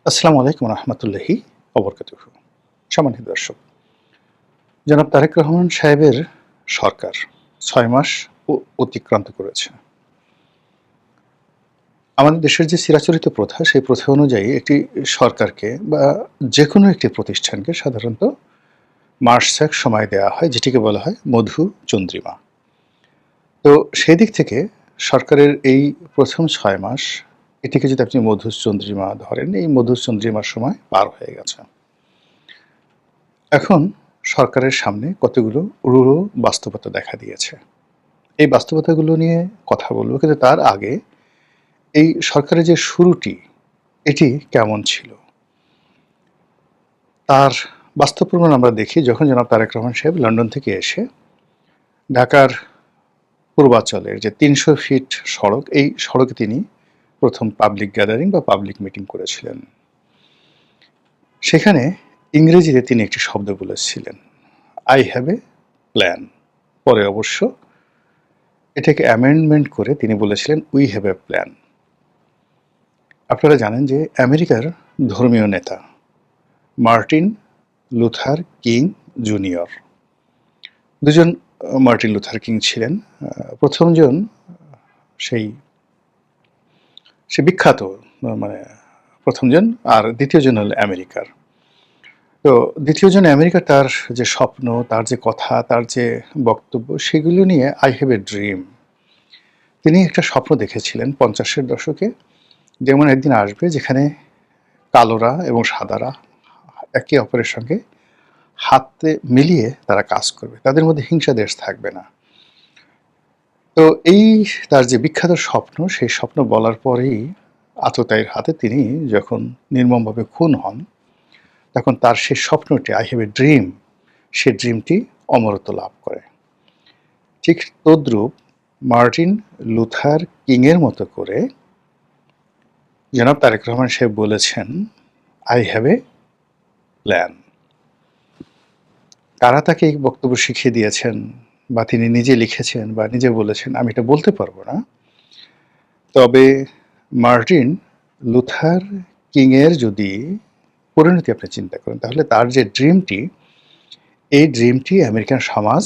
আসসালামু আলাইকুম রহমতুল্লাহি অবরকাতুহু। সম্মানিত দর্শক, জনাব তারেক রহমান সাহেবের সরকার ৬ মাস অতিক্রান্ত করেছে। আমাদের দেশের যে চিরাচরিত প্রথা, সেই প্রথা অনুযায়ী একটি সরকারকে বা যেকোনো একটি প্রতিষ্ঠানকে সাধারণত মাস ৬ সময় দেওয়া হয়, যেটিকে বলা হয় মধুচন্দ্রিমা। তো সেদিক থেকে সরকারের এই প্রথম ৬ মাস, এটিকে যদি আপনি মধুচন্দ্রিমা ধরেন, এই মধুচন্দ্রিমার সময় পার হয়ে গেছে। এখন সরকারের সামনে কতগুলো রূঢ় বাস্তবতা দেখা দিয়েছে। এই বাস্তবতাগুলো নিয়ে কথা বলব, কিন্তু তার আগে এই সরকারের যে শুরুটি, এটি কেমন ছিল? তার বাস্তব প্রমাণ আমরা দেখি যখন জনাব তারেক রহমান সাহেব লন্ডন থেকে এসে ঢাকার পূর্বাঞ্চলের যে ৩০০ ফিট সড়ক, এই সড়কে তিনি প্রথম পাবলিক গ্যাদারিং বা পাবলিক মিটিং করেছিলেন। সেখানে ইংরেজিতে তিনি একটি শব্দ বলেছিলেন, আই হ্যাভ এ প্ল্যান। পরে অবশ্য এটাকে অ্যামেন্ডমেন্ট করে তিনি বলেছিলেন, উই হ্যাভ এ প্ল্যান। আপনারা জানেন যে আমেরিকার ধর্মীয় নেতা মার্টিন লুথার কিং জুনিয়র, দুজন মার্টিন লুথার কিং ছিলেন। প্রথমজন সেই সে বিখ্যাত, মানে প্রথমজন, আর দ্বিতীয়জন হল আমেরিকার। তো দ্বিতীয়জন আমেরিকার, তার যে স্বপ্ন, তার যে কথা, তার যে বক্তব্য, সেগুলো নিয়ে আই হ্যাভ এ ড্রিম। তিনি একটা স্বপ্ন দেখেছিলেন ৫০-এর দশকে, যেমন একদিন আসবে যেখানে কালোরা এবং সাদারা একে অপরের সঙ্গে হাতে মিলিয়ে তারা কাজ করবে, তাদের মধ্যে হিংসা দেশ থাকবে না। তো এই তার যে বিখ্যাত স্বপ্ন, সেই স্বপ্ন বলার পরেই আততায়ীর হাতে তিনি যখন নির্মমভাবে খুন হন, তখন তার সেই স্বপ্নটি, আই হ্যাভ এ ড্রিম, সে ড্রিমটি অমরত্ব লাভ করে। ঠিক তদ্রূপ মার্টিন লুথার কিংয়ের মতো করে জনাব তারেক রহমান সাহেব বলেছেন, আই হ্যাভ এ প্ল্যান। কারা তাকে এই বক্তব্য শিখিয়ে দিয়েছেন বা তিনি নিজে লিখেছেন বা নিজে বলেছেন, আমি এটা বলতে পারবো না। তবে মার্টিন লুথার কিংয়ের যদি পরিণতি আপনি চিন্তা করেন, তাহলে তার যে ড্রিমটি, এই ড্রিমটি আমেরিকান সমাজ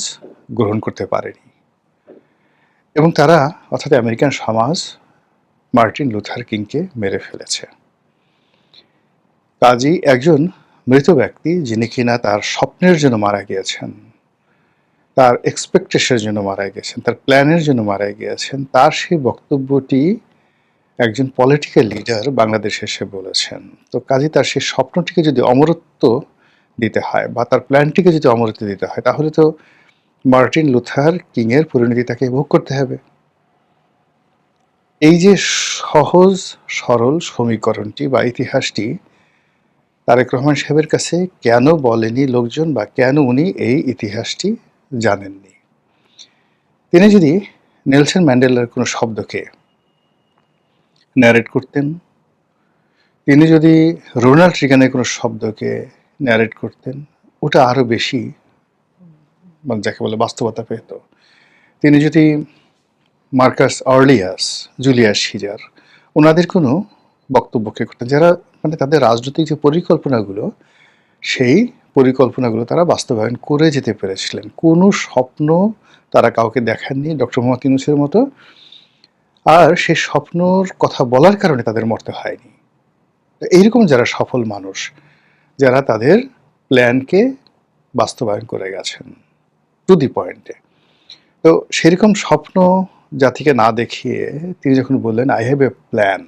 গ্রহণ করতে পারেনি, এবং তারা, অর্থাৎ আমেরিকান সমাজ, মার্টিন লুথার কিংকে মেরে ফেলেছে। কাজেই একজন মৃত ব্যক্তি, যিনি কিনা তার স্বপ্নের জন্য মারা গিয়েছেন, তার এক্সপেকটেশনের জন্য মারা গিয়েছেন, তার প্ল্যানের জন্য মারা গিয়েছেন, তার সেই বক্তব্যটি একজন পলিটিক্যাল লিডার বাংলাদেশে এসে বলেছেন। তো কাজেই তার সেই স্বপ্নটিকে যদি অমরত্ব দিতে হয় বা তার প্ল্যানটিকে যদি অমরত্ব দিতে হয়, তাহলে তো মার্টিন লুথার কিংয়ের পরিণতি তাকে ভোগ করতে হবে। এই যে সহজ সরল সমীকরণটি বা ইতিহাসটি তারেক রহমান সাহেবের কাছে কেন বলেনি লোকজন, বা কেন উনি এই ইতিহাসটি জানেননি? তিনি যদি নেলসন ম্যান্ডেলার কোনো শব্দকে ন্যারেট করতেন, তিনি যদি রোনাল্ড রিগানের কোনো শব্দকে ন্যারেট করতেন, ওটা আরও বেশি, মানে যাকে বলে, বাস্তবতা পেত। তিনি যদি মার্কাস আর্লিয়াস, জুলিয়াস সিজার, ওনাদের কোনো বক্তব্যকে করতেন, যারা মানে তাদের রাজনৈতিক যে পরিকল্পনাগুলো, সেই পরিকল্পনাগুলো তারা বাস্তবায়ন করে যেতে পেরেছিলেন। কোনো স্বপ্ন তারা কাউকে দেখাননি ডক্টর মোহাম্মদ ইউনূসের মতো, আর সে স্বপ্নর কথা বলার কারণে তাদের মরতে হয়নি। এইরকম যারা সফল মানুষ, যারা তাদের প্ল্যানকে বাস্তবায়ন করে গেছেন টু দি পয়েন্টে, তো সেরকম স্বপ্ন জাতিকে না দেখিয়ে তিনি যখন বললেন, আই হ্যাভ এ প্ল্যান,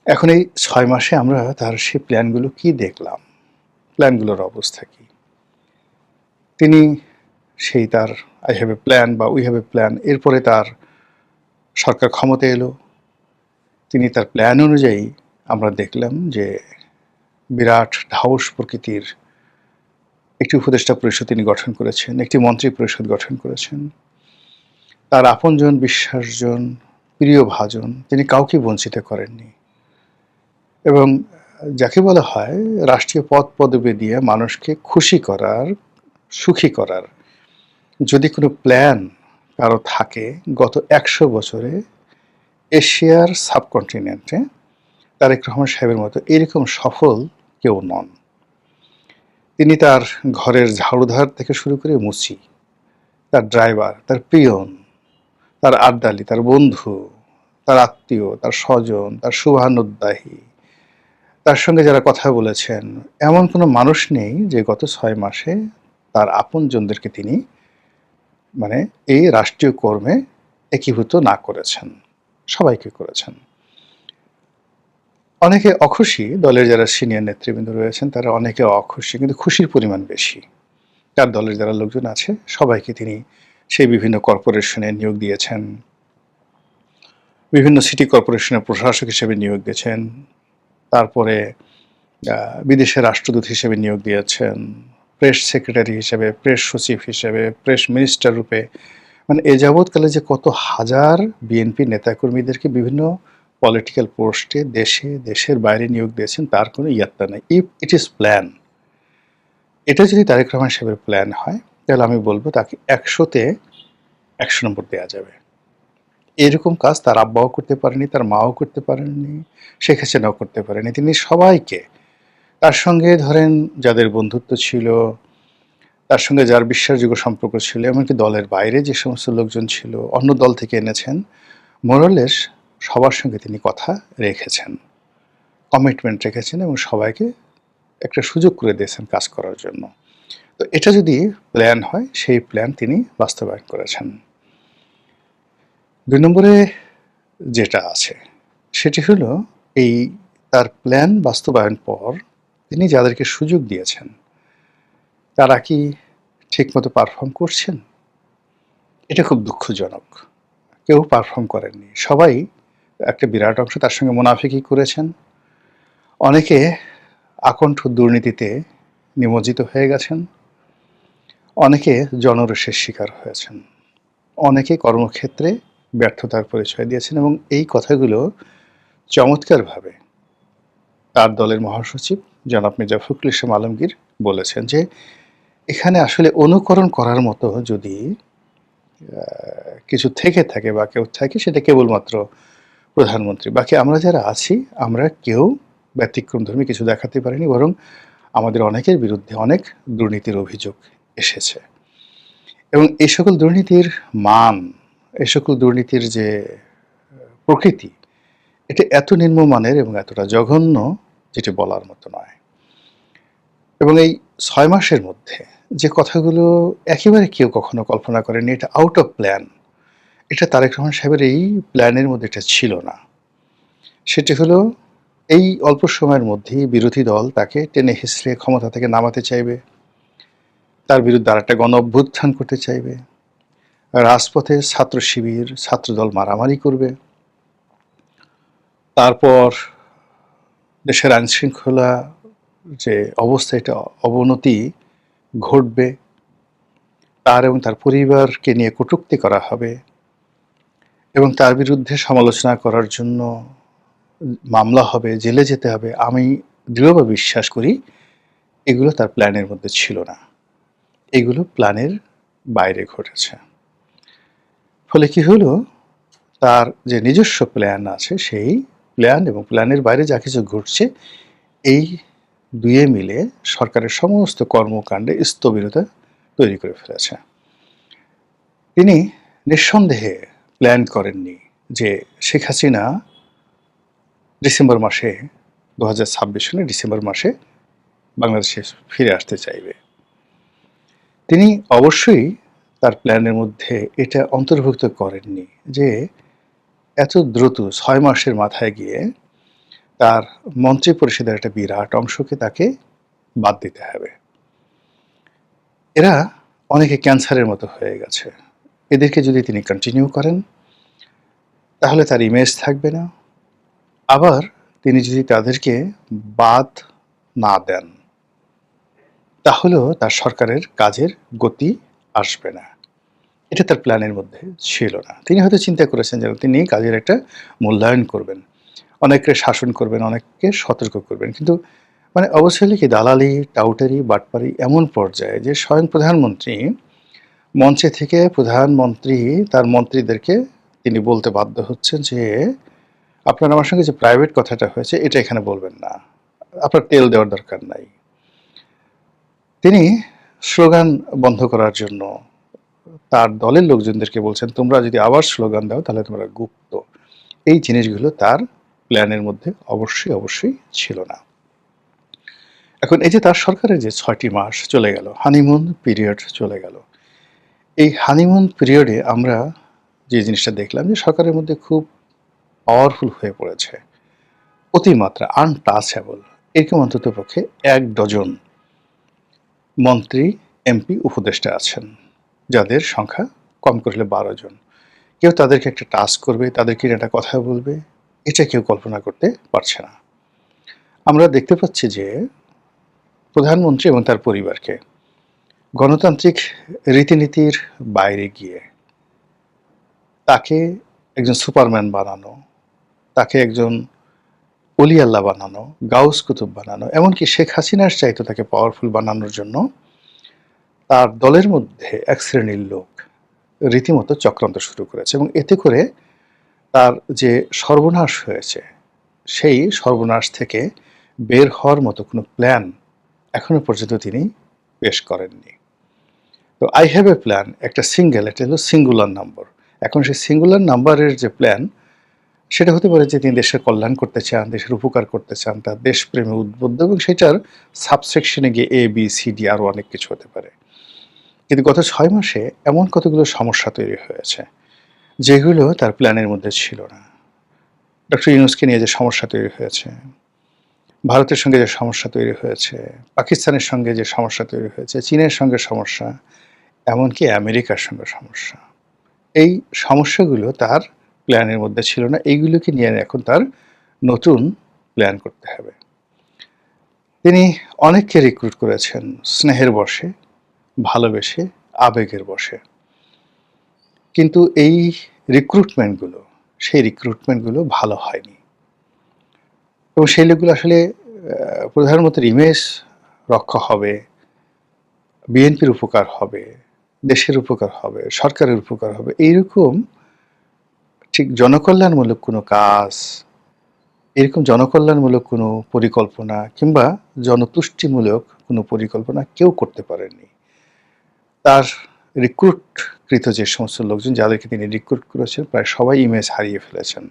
এখন এই ৬ মাসে আমরা তার সেই প্ল্যানগুলো কি দেখলাম, প্ল্যানগুলোর অবস্থা কি? তিনি সেই তার আই হ্যাভ এ প্ল্যান বা উই হ্যাভ এ প্ল্যান, এরপরে তার সরকার ক্ষমতায় এলো। তিনি তার প্ল্যান অনুযায়ী আমরা দেখলাম যে বিরাট ঢাউস প্রকৃতির একটি উপদেষ্টা পরিষদ তিনি গঠন করেছেন, একটি মন্ত্রী পরিষদ গঠন করেছেন। তার আপনজন, বিশ্বাসজন, প্রিয় ভাজন, তিনি কাউকে বঞ্চিত করেননি। এবং যাকে বলা হয় রাষ্ট্রীয় পদ পদবি দিয়ে মানুষকে খুশি করার, সুখী করার যদি কোনো প্ল্যান কারো থাকে গত ১০০ বছরে এশিয়ার সাবকন্টিনেন্টে, তারেক রহমান সাহেবের মতো এরকম সফল কেউ নন। তিনি তার ঘরের ঝাড়ুধার থেকে শুরু করে মুচি, তার ড্রাইভার, তার পিয়ন, তার আড্ডালি, তার বন্ধু, তার আত্মীয়, তার স্বজন, তার শুভানুদ্দাহী, তার সঙ্গে যারা কথা বলেছেন, এমন কোনো মানুষ নেই যে গত ৬ মাসে তার আপনজনদেরকে তিনি মানে এই রাষ্ট্রীয় কর্মে একীভূত না করেছেন। সবাইকে করেছেন। অনেকে অখুশি, দলের যারা সিনিয়র নেতৃবৃন্দ রয়েছেন তারা অনেকে অখুশি, কিন্তু খুশির পরিমাণ বেশি। তার দলের যারা লোকজন আছে সবাইকে তিনি সেই বিভিন্ন কর্পোরেশনে নিয়োগ দিয়েছেন, বিভিন্ন সিটি কর্পোরেশনের প্রশাসক হিসেবে নিয়োগ দিয়েছেন, তারপরে বিদেশের রাষ্ট্রদূত হিসেবে নিয়োগ দিয়েছেন, প্রেস সেক্রেটারি হিসেবে, প্রেস সচিব হিসেবে, প্রেস মিনিস্টার রূপে, মানে এ যাবৎকালে যে কত হাজার বিএনপি নেতাকর্মীদেরকে বিভিন্ন পলিটিক্যাল পোস্টে দেশে দেশের বাইরে নিয়োগ দিয়েছেন তার কোনো ইয়াত্তা নেই। ইফ ইট ইজ প্ল্যান, এটা যদি তারেক রহমান সাহেবের প্ল্যান হয় তাহলে আমি বলবো তাকে ১০০-তে ১০০ নম্বর দেওয়া যাবে। এরকম কাজ তার আব্বাও করতে পারেনি, তার মাও করতে পারেননি, শেখ হাসিনাও করতে পারেনি। তিনি সবাইকে, তার সঙ্গে ধরেন যাদের বন্ধুত্ব ছিল, তার সঙ্গে যার বিশ্বাসযোগ্য সম্পর্ক ছিল, এমনকি দলের বাইরে যে সমস্ত লোকজন ছিল, অন্য দল থেকে এনেছেন, মোরলেস সবার সঙ্গে তিনি কথা রেখেছেন, কমিটমেন্ট রেখেছেন এবং সবাইকে একটা সুযোগ করে দিয়েছেন কাজ করার জন্য। তো এটা যদি প্ল্যান হয়, সেই প্ল্যান তিনি বাস্তবায়ন করেছেন। ২ নম্বরে যেটা আছে সেটি হলো এই তার প্ল্যান বাস্তবায়ন পর তিনি যাদেরকে সুযোগ দিয়েছেন তারা কি ঠিকমতো পারফর্ম করছেন? এটা খুব দুঃখজনক। কেউ পারফর্ম করেননি। সবাই একটা বিরাট অংশ তার সঙ্গে মুনাফিকি করেছেন। অনেকে আকণ্ঠ দুর্নীতিতে নিমজ্জিত হয়ে গেছেন। অনেকে জনরোষের শিকার হয়েছেন। অনেকে কর্মক্ষেত্রে ব্যর্থতার পরিচয় দিয়েছেন এবং এই কথাগুলো চমৎকারভাবে তার দলের মহাসচিব জনাব মির্জা ফখরুল ইসলাম আলমগীর বলেছেন যে এখানে আসলে অনুকরণ করার মতো যদি কিছু থেকে থাকে বা কেউ থাকে সেটা কেবলমাত্র প্রধানমন্ত্রী। বাকি আমরা যারা আছি আমরা কেউ ব্যতিক্রমধর্মী কিছু দেখাতে পারিনি, বরং আমাদের অনেকের বিরুদ্ধে অনেক দুর্নীতির অভিযোগ এসেছে এবং এই সকল দুর্নীতির মান, এই সকল দুর্নীতির যে প্রকৃতি, এটা এত নিম্নমানের এবং এতটা জঘন্য যেটি বলার মতো নয়। এবং এই ৬ মাসের মধ্যে যে কথাগুলো একেবারে কেউ কখনো কল্পনা করেনি, এটা আউট অফ প্ল্যান, এটা তারেক রহমান সাহেবের এই প্ল্যানের মধ্যে এটা ছিল না। সেটি হলো এই অল্প সময়ের মধ্যেই বিরোধী দল তাকে টেনে হিঁচড়ে ক্ষমতা থেকে নামাতে চাইবে, তার বিরুদ্ধে আরেকটা গণ অভ্যুত্থান করতে চাইবে, রাজপথে ছাত্র শিবির, ছাত্রদল মারামারি করবে, তারপর দেশের আইনশৃঙ্খলা যে অবস্থা এটা অবনতি ঘটবে, তার এবং তার পরিবারকে নিয়ে কটূক্তি করা হবে এবং তার বিরুদ্ধে সমালোচনা করার জন্য মামলা হবে, জেলে যেতে হবে। আমি দৃঢ়ভাবে বিশ্বাস করি এগুলো তার প্ল্যানের মধ্যে ছিল না, এগুলো প্ল্যানের বাইরে ঘটেছে। ফলে কি হলো, তার যে নিজস্ব প্ল্যান আছে সেই প্ল্যান এবং প্ল্যানের বাইরে যা কিছু ঘটছে এই দুয়ে মিলে সরকারের সমস্ত কর্মকাণ্ডে স্থবিরতা তৈরি করে ফেলেছে। তিনি নিঃসন্দেহে প্ল্যান করেননি যে শেখ হাসিনা ডিসেম্বর মাসে ২০২৬ সালে ডিসেম্বর মাসে বাংলাদেশে ফিরে আসতে চাইবে। তিনি অবশ্যই তার প্ল্যানের মধ্যে এটা অন্তর্ভুক্ত করেননি যে এত দ্রুত ৬ মাসের মাথায় গিয়ে তার মন্ত্রী পরিষদের একটা বিরাট অংশকে তাকে বাদ দিতে হবে। এরা অনেকে ক্যান্সারের মতো হয়ে গেছে। এদেরকে যদি তিনি কন্টিনিউ করেন তাহলে তার ইমেজ থাকবে না। আবার তিনি যদি তাদেরকে বাদ না দেন তাহলেও তার সরকারের কাজের গতি আসবে না। এটা তার প্ল্যানের মধ্যে ছিল না। তিনি হয়তো চিন্তা করেছেন যে তিনি কাজের একটা মূল্যায়ন করবেন, অনেককে শাসন করবেন, অনেককে সতর্ক করবেন, কিন্তু মানে অবশ্যই কি দালালি, টাউটারি, বাটপারি এমন পর্যায়ে যে স্বয়ং প্রধানমন্ত্রী মঞ্চে থেকে প্রধানমন্ত্রী তার মন্ত্রীদেরকে তিনি বলতে বাধ্য হচ্ছেন যে আপনার আমার সঙ্গে যে প্রাইভেট কথাটা হয়েছে এটা এখানে বলবেন না, আপনার তেল দেওয়ার দরকার নাই। তিনি স্লোগান বন্ধ করার জন্য তার দলের লোকজনদেরকে বলছেন, তোমরা যদি আবার স্লোগান দাও তাহলে তোমরা গুপ্ত। এই জিনিসগুলো তার প্ল্যানের মধ্যে অবশ্যই ছিল না। এখন এই যে তার সরকারের যে ৬টি মাস চলে গেল, হানিমুন পিরিয়ড চলে গেল, এই হানিমুন পিরিয়ডে আমরা যে জিনিসটা দেখলাম যে সরকারের মধ্যে খুব পাওয়ারফুল হয়ে পড়েছে, অতিমাত্রা আনটাচেবল। এরকম অন্ততপক্ষে ১ ডজন মন্ত্রী, এমপি, উপদেষ্টা আছেন, যাদের সংখ্যা কম করলে ১২ জন। কেউ তাদেরকে একটা টাস্ক করবে, তাদেরকে নিয়ে একটা কথা বলবে, এটা কেউ কল্পনা করতে পারছে না। আমরা দেখতে পাচ্ছি যে প্রধানমন্ত্রী এবং তার পরিবারকে গণতান্ত্রিক রীতিনীতির বাইরে গিয়ে তাকে একজন সুপারম্যান বানানো, তাকে একজন অলি আল্লাহ বানানো, গাউস কুতুব বানানো, এমনকি শেখ হাসিনার চাইতে তাকে পাওয়ারফুল বানানোর জন্য তার দলের মধ্যে এক শ্রেণীর লোক রীতিমতো চক্রান্ত শুরু করেছে, এবং এতে করে তার যে সর্বনাশ হয়েছে, সেই সর্বনাশ থেকে বের হওয়ার মতো কোনো প্ল্যান এখনো পর্যন্ত তিনি পেশ করেননি। তো আই হ্যাভ এ প্ল্যান, একটা সিঙ্গেল, এটা হলো সিঙ্গুলার নাম্বার। এখন সেই সিঙ্গুলার নাম্বারের যে প্ল্যান, সেটা হতে পারে যে তিনি দেশের কল্যাণ করতে চান, দেশের উপকার করতে চান, তার দেশপ্রেমে উদ্বুদ্ধ, এবং সেটার সাবসেকশনে গিয়ে এ বি সি ডি আরও অনেক কিছু হতে পারে। কিন্তু গত ৬ মাসে এমন কতগুলো সমস্যা তৈরি হয়েছে যেগুলো তার প্ল্যানের মধ্যে ছিল না। ডক্টর ইউনূসকে নিয়ে যে সমস্যা তৈরি হয়েছে, ভারতের সঙ্গে যে সমস্যা তৈরি হয়েছে, পাকিস্তানের সঙ্গে যে সমস্যা তৈরি হয়েছে, চীনের সঙ্গে সমস্যা, এমনকি আমেরিকার সঙ্গে সমস্যা, এই সমস্যাগুলো তার প্ল্যানের মধ্যে ছিল না। এইগুলোকে নিয়ে এখন তার নতুন প্ল্যান করতে হবে। তিনি অনেককে রিক্রুট করেছেন স্নেহের বশে, ভালোবেসে, আবেগের বশে। কিন্তু এই রিক্রুটমেন্টগুলো, সেই রিক্রুটমেন্টগুলো ভালো হয়নি, এবং সেই লোকগুলো আসলে প্রধানমন্ত্রীর ইমেজ রক্ষা হবে, বিএনপির উপকার হবে, দেশের উপকার হবে, সরকারের উপকার হবে, এইরকম ঠিক জনকল্যাণমূলক কোনো কাজ, এরকম জনকল্যাণমূলক কোনো পরিকল্পনা কিংবা জনতুষ্টিমূলক কোনো পরিকল্পনা কেউ করতে পারেননি। তার রিক্রুটকৃত যে সমস্ত লোকজন, যাদেরকে তিনি রিক্রুট করেছেন, প্রায় সবাই ইমেজ হারিয়ে ফেলেছেন।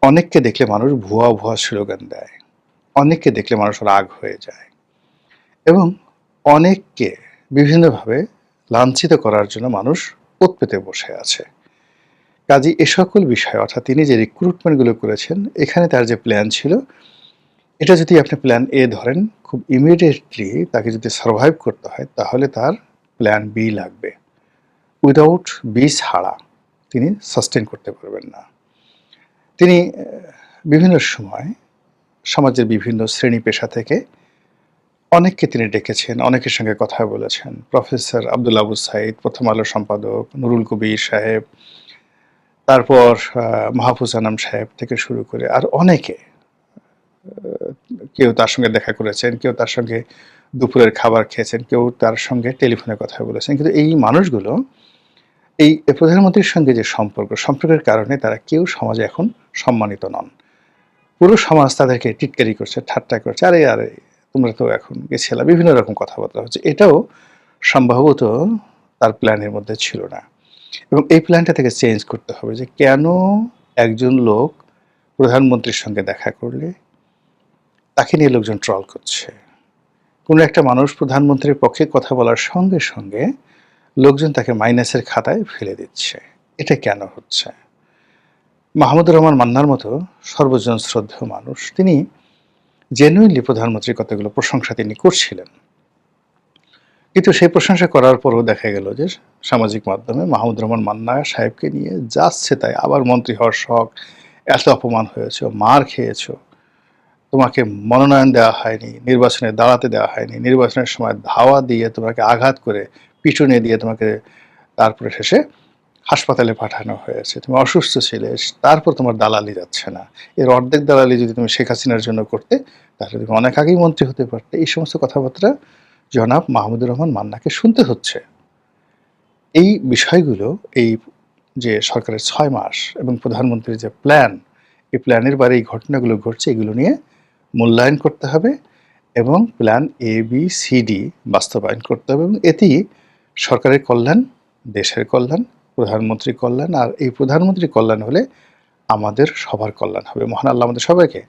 অনেককে দেখলে মানুষ ভুয়া স্লোগান দেয়, অনেককে দেখলে মানুষ রাগ হয়ে যায়, এবং অনেককে বিভিন্নভাবে লাঞ্ছিত করার জন্য মানুষ ওত পেতে বসে আছে। কাজী এ সকল বিষয়, অর্থাৎ তিনি যে রিক্রুটমেন্টগুলো করেছেন, এখানে তার যে প্ল্যান ছিল, এটা যদি আপনি প্ল্যান এ ধরেন, খুব ইমিডিয়েটলি তাকে যদি সার্ভাইভ করতে হয়, তাহলে তার প্ল্যান বি লাগবে। উইদাউট বি ছাড়া তিনি সাস্টেন করতে পারবেন না। তিনি বিভিন্ন সময় সমাজের বিভিন্ন শ্রেণী পেশা থেকে অনেককে তিনি ডেকেছেন, অনেকের সঙ্গে কথা বলেছেন। প্রফেসর আব্দুল আবু সাঈদ, প্রথম আলোর সম্পাদক, নুরুল কবির সাহেব, তারপর মাহফুজ আনাম সাহেব থেকে শুরু করে আর অনেকে, কেউ তার সঙ্গে দেখা করেছেন, কেউ তার সঙ্গে দুপুরের খাবার খেয়েছেন, কেউ তার সঙ্গে টেলিফোনে কথা বলেছেন। কিন্তু এই মানুষগুলো এই প্রধানমন্ত্রীর সঙ্গে যে সম্পর্কের কারণে তারা কেউ সমাজে এখন সম্মানিত নন। পুরো সমাজ তাদেরকে টিটকারি করছে, ঠাট্টা করছে, আরে তোমরা তো এখন গেছিলা, বিভিন্ন রকম কথাবার্তা হচ্ছে। এটাও সম্ভবত তার প্ল্যানের মধ্যে ছিল না, এবং এই প্ল্যানটা থেকে চেঞ্জ করতে হবে যে কেন একজন লোক প্রধানমন্ত্রীর সঙ্গে দেখা করলে তাকে নিয়ে লোকজন ট্রল করছে, কোনো একটা মানুষ প্রধানমন্ত্রীর পক্ষে কথা বলার সঙ্গে সঙ্গে লোকজন তাকে মাইনাসের খাতায় ফেলে দিচ্ছে। এটা কেন হচ্ছে? মাহমুদুর রহমান মান্নার মতো সর্বজন শ্রদ্ধেয় মানুষ, তিনি জেনুইনলি প্রধানমন্ত্রীর কতগুলো প্রশংসা তিনি করছিলেন, কিন্তু সেই প্রশংসা করার পরও দেখা গেল যে সামাজিক মাধ্যমে মাহমুদুর রহমান মান্না সাহেবকে নিয়ে যাচ্ছে তাই, আবার মন্ত্রী হওয়ার শখ, এত অপমান হয়েছে, মার খেয়েছ, তোমাকে মনোনয়ন দেওয়া হয়নি, নির্বাচনে দাঁড়াতে দেওয়া হয়নি, নির্বাচনের সময় ধাওয়া দিয়ে তোমাকে আঘাত করে, পিটুনি দিয়ে তোমাকে তারপরে শেষে হাসপাতালে পাঠানো হয়েছে, তুমি অসুস্থ ছিলে, তারপর তোমার দালালি যাচ্ছে না, এর অর্ধেক দালালি যদি তুমি শেখ হাসিনার জন্য করতে, তাহলে তুমি অনেক আগেই মন্ত্রী হতে পারতে। এই সমস্ত কথাবার্তা জনাব মাহমুদুর রহমান মান্নাকে শুনতে হচ্ছে। এই বিষয়গুলো, এই যে সরকারের ৬ মাস এবং প্রধানমন্ত্রীর যে প্ল্যান, এই প্ল্যানের বাইরে এই ঘটনাগুলো ঘটছে, এগুলো নিয়ে মূল্যায়ন করতে হবে এবং plan A B C D বাস্তবায়ন করতে হবে এবং এতেই সরকারের কল্যাণ, দেশের কল্যাণ, প্রধানমন্ত্রীর কল্যাণ, আর এই প্রধানমন্ত্রীর কল্যাণ হলে আমাদের সবার কল্যাণ হবে। মহান আল্লাহ আমাদের সবাইকে